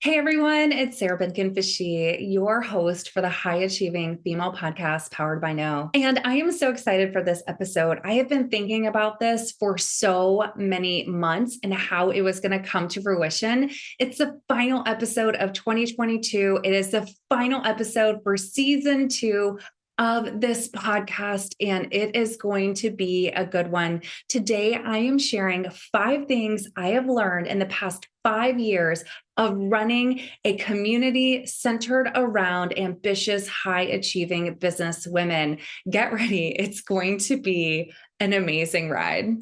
Hey everyone, it's Sarah Benken Foushee, your host for the High Achieving Female Podcast powered by No. And I am so excited for this episode. I have been thinking about this for so many months and how it was going to come to fruition. It's the final episode of 2022. It is the final episode for season 2 of this podcast, and it is going to be a good one. Today, I am sharing 5 things I have learned in the past 5 years of running a community centered around ambitious, high achieving business women. Get ready. It's going to be an amazing ride.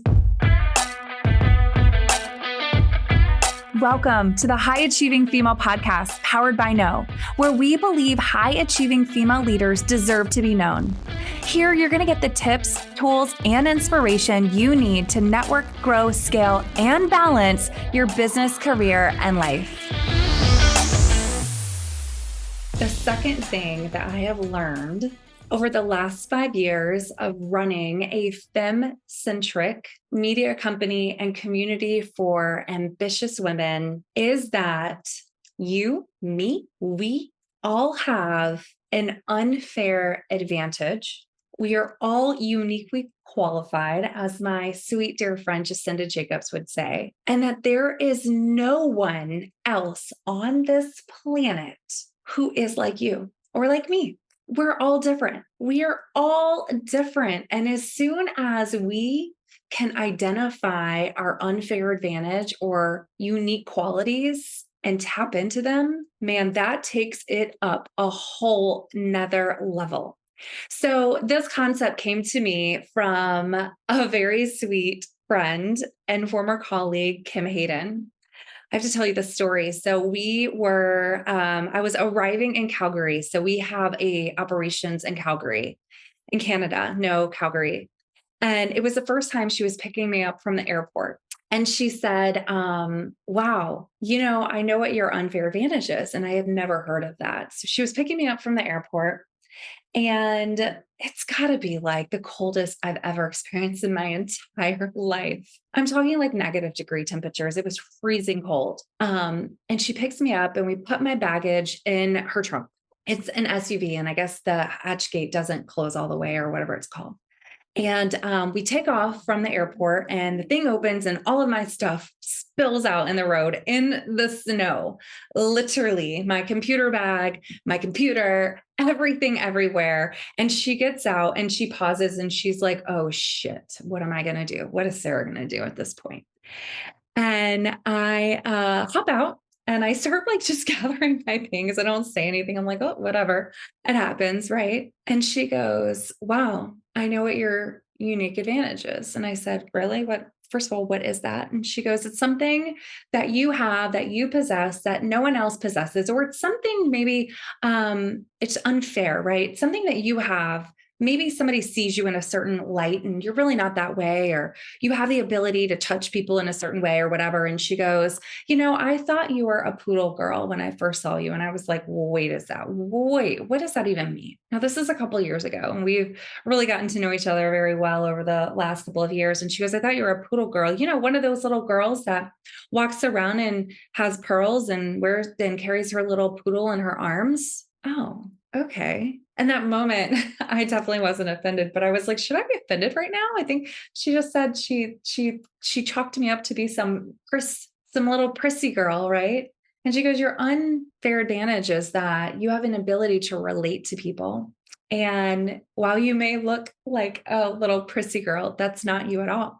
Welcome to the High Achieving Female Podcast powered by No, where we believe high achieving female leaders deserve to be known. Here, you're going to get the tips, tools, and inspiration you need to network, grow, scale, and balance your business, career, and life. The second thing that I have learned over the last 5 years of running a femme-centric media company and community for ambitious women is that you, me, we all have an unfair advantage. We are all uniquely qualified, as my sweet dear friend Jacinda Jacobs would say, and that there is no one else on this planet who is like you or like me. We're all different. We are all different. And as soon as we can identify our unfair advantage or unique qualities and tap into them, man, that takes it up a whole nother level. So this concept came to me from a very sweet friend and former colleague, Kim Hayden. I have to tell you the story. So I was arriving in Calgary. So we have operations in Calgary, in Canada, no Calgary. And it was the first time she was picking me up from the airport. And she said, wow, I know what your unfair advantage is. And I had never heard of that. So she was picking me up from the airport. And it's got to be like the coldest I've ever experienced in my entire life. I'm talking like negative degree temperatures. It was freezing cold. And she picks me up and we put my baggage in her trunk. It's an SUV. And I guess the hatch gate doesn't close all the way or whatever it's called. And we take off from the airport and the thing opens and all of my stuff spills out in the road in the snow. Literally, my computer bag, my computer, everything everywhere. And she gets out and she pauses and she's like, oh shit, what am I going to do? What is Sarah going to do at this point? And I hop out. And I start like just gathering my things. I don't say anything. I'm like, oh, whatever. It happens, right? And she goes, wow, I know what your unique advantage is. And I said, really? First of all, what is that? And she goes, it's something that you have, that you possess, that no one else possesses, or it's something maybe it's unfair, right? Something that you have. Maybe somebody sees you in a certain light and you're really not that way, or you have the ability to touch people in a certain way or whatever. And she goes, I thought you were a poodle girl when I first saw you. And I was like, wait, what does that even mean? Now, this is a couple of years ago and we've really gotten to know each other very well over the last couple of years. And she goes, I thought you were a poodle girl, one of those little girls that walks around and has pearls and carries her little poodle in her arms. Oh, okay. And that moment, I definitely wasn't offended, but I was like, should I be offended right now? I think she just said she chalked me up to be some little prissy girl, right? And she goes, your unfair advantage is that you have an ability to relate to people. And while you may look like a little prissy girl, that's not you at all.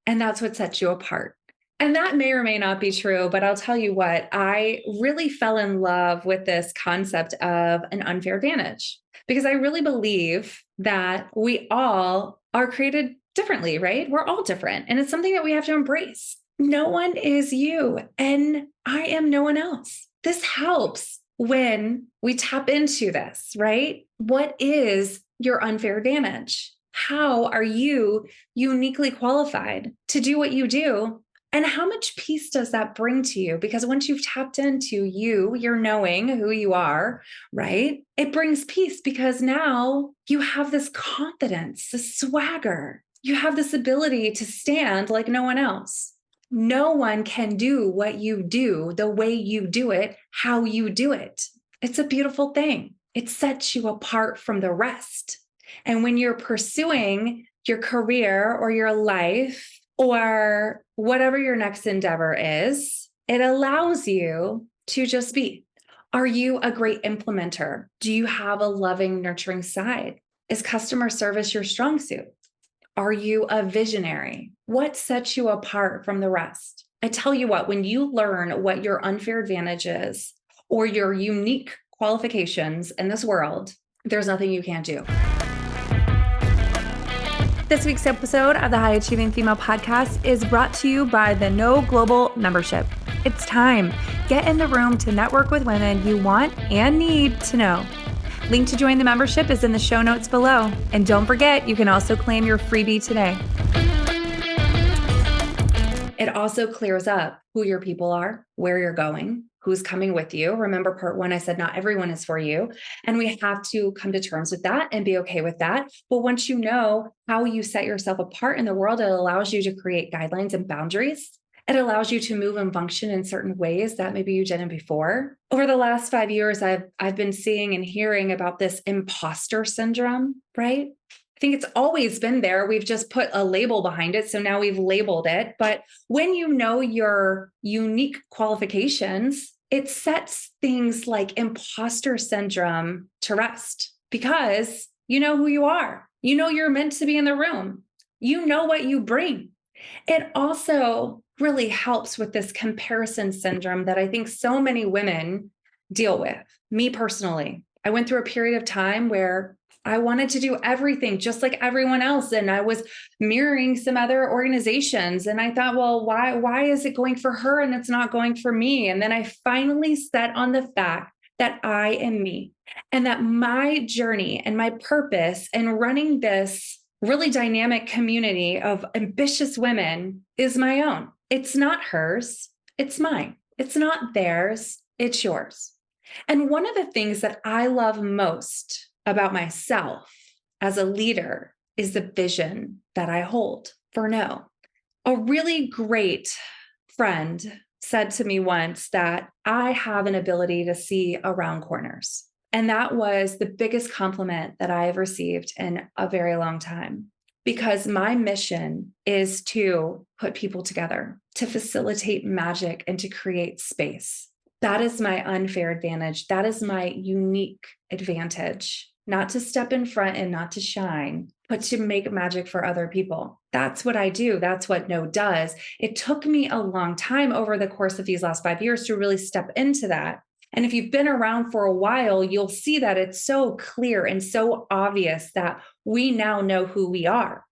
And that's what sets you apart. And that may or may not be true, but I'll tell you what, I really fell in love with this concept of an unfair advantage because I really believe that we all are created differently, right? We're all different. And it's something that we have to embrace. No one is you, and I am no one else. This helps when we tap into this, right? What is your unfair advantage? How are you uniquely qualified to do what you do? And how much peace does that bring to you? Because once you've tapped into you're knowing who you are, right? It brings peace because now you have this confidence, this swagger. You have this ability to stand like no one else. No one can do what you do the way you do it, how you do it. It's a beautiful thing. It sets you apart from the rest. And when you're pursuing your career or your life or whatever your next endeavor is, it allows you to just be. Are you a great implementer? Do you have a loving, nurturing side? Is customer service your strong suit? Are you a visionary? What sets you apart from the rest? I tell you what, when you learn what your unfair advantage is or your unique qualifications in this world, there's nothing you can't do. This week's episode of the High Achieving Female Podcast is brought to you by the No Global Membership. It's time. Get in the room to network with women you want and need to know. Link to join the membership is in the show notes below. And don't forget, you can also claim your freebie today. It also clears up who your people are, where you're going, who's coming with you. Remember part one, I said not everyone is for you. And we have to come to terms with that and be okay with that. But once you know how you set yourself apart in the world, it allows you to create guidelines and boundaries. It allows you to move and function in certain ways that maybe you didn't before. Over the last 5 years, I've been seeing and hearing about this imposter syndrome, right? I think it's always been there. We've just put a label behind it. So now we've labeled it. But when you know your unique qualifications, it sets things like imposter syndrome to rest because you know who you are. You know you're meant to be in the room. You know what you bring. It also really helps with this comparison syndrome that I think so many women deal with. Me personally, I went through a period of time where I wanted to do everything just like everyone else. And I was mirroring some other organizations. And I thought, well, why is it going for her and it's not going for me? And then I finally set on the fact that I am me and that my journey and my purpose in running this really dynamic community of ambitious women is my own. It's not hers. It's mine. It's not theirs. It's yours. And one of the things that I love most about myself as a leader is the vision that I hold for No. A really great friend said to me once that I have an ability to see around corners. And that was the biggest compliment that I have received in a very long time. Because my mission is to put people together, to facilitate magic and to create space. That is my unfair advantage. That is my unique advantage, not to step in front and not to shine, but to make magic for other people. That's what I do. That's what No does. It took me a long time over the course of these last 5 years to really step into that. And if you've been around for a while, you'll see that it's so clear and so obvious that we now know who we are.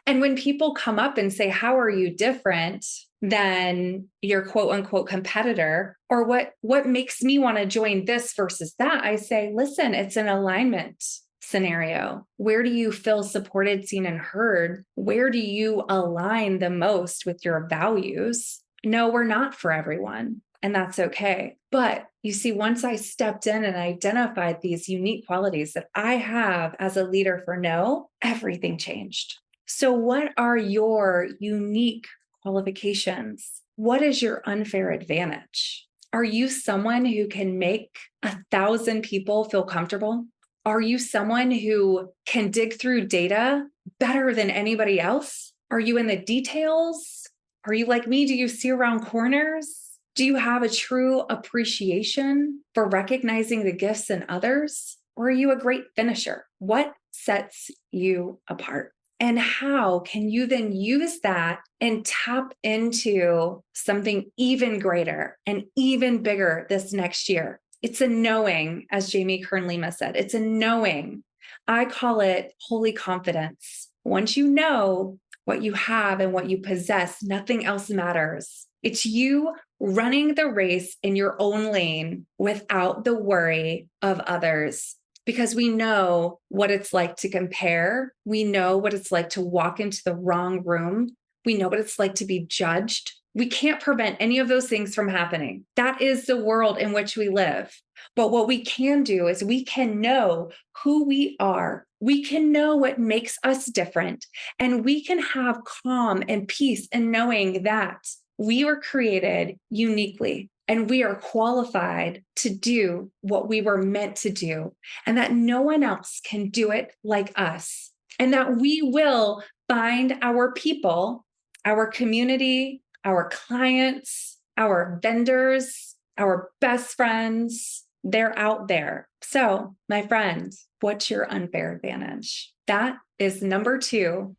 And when people come up and say, how are you different than your quote unquote competitor? Or what makes me want to join this versus that? I say, listen, it's an alignment scenario. Where do you feel supported, seen, and heard? Where do you align the most with your values? No, we're not for everyone. And that's okay. But you see, once I stepped in and identified these unique qualities that I have as a leader for No, everything changed. So what are your unique qualifications? What is your unfair advantage? Are you someone who can make 1,000 people feel comfortable? Are you someone who can dig through data better than anybody else? Are you in the details? Are you like me? Do you see around corners? Do you have a true appreciation for recognizing the gifts in others? Or are you a great finisher? What sets you apart? And how can you then use that and tap into something even greater and even bigger this next year? It's a knowing, as Jamie Kern-Lima said, it's a knowing. I call it holy confidence. Once you know what you have and what you possess, nothing else matters. It's you running the race in your own lane without the worry of others. Because we know what it's like to compare. We know what it's like to walk into the wrong room. We know what it's like to be judged. We can't prevent any of those things from happening. That is the world in which we live. But what we can do is we can know who we are. We can know what makes us different. And we can have calm and peace in knowing that We were created uniquely, and we are qualified to do what we were meant to do, and that no one else can do it like us, and that we will find our people, our community, our clients, our vendors, our best friends. They're out there. So, my friend, what's your unfair advantage? That is number 2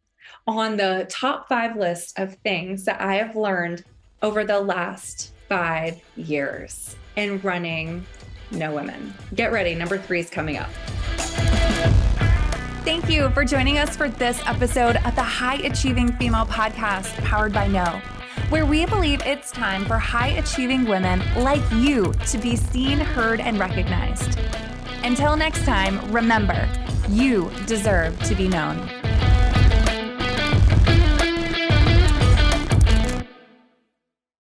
on the top 5 list of things that I have learned over the last 5 years in running No Women. Get ready, number 3 is coming up. Thank you for joining us for this episode of the High Achieving Female Podcast, powered by No, where we believe it's time for high achieving women like you to be seen, heard, and recognized. Until next time, remember, you deserve to be known.